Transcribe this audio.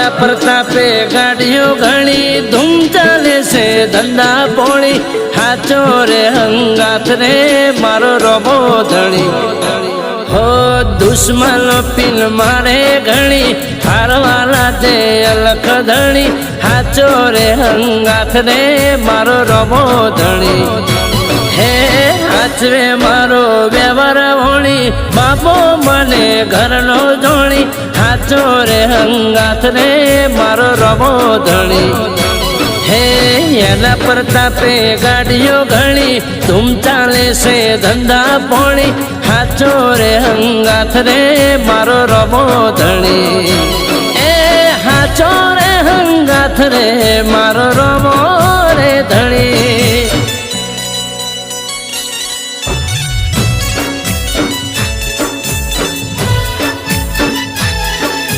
એના પ્રતાપે ગાડીઓ ઘણી ધૂમ ચાલે છે ધંધા પોણી હાચો રે હંગાથ રે મારો રમો ધણી હો દુશ્મન પીન મારે ઘણી હારવાલા દે અલખ ધણી હાચો રે હંગાથ રે મારો રમો ધણી હે હાચવે મારો વ્યવહાર હોણી બાપો મને ઘરનો જોણી હાચો રે હંગાથ રે મારો રમો ધણી હે એના પ્રતાપે ગાડીઓ ઘણી ધૂમ ચાલે છે ધંધા પોણી હાચો રે હંગાથ રે મારો રમો ધણી એ હાચો રે હંગાથ રે મારો રમો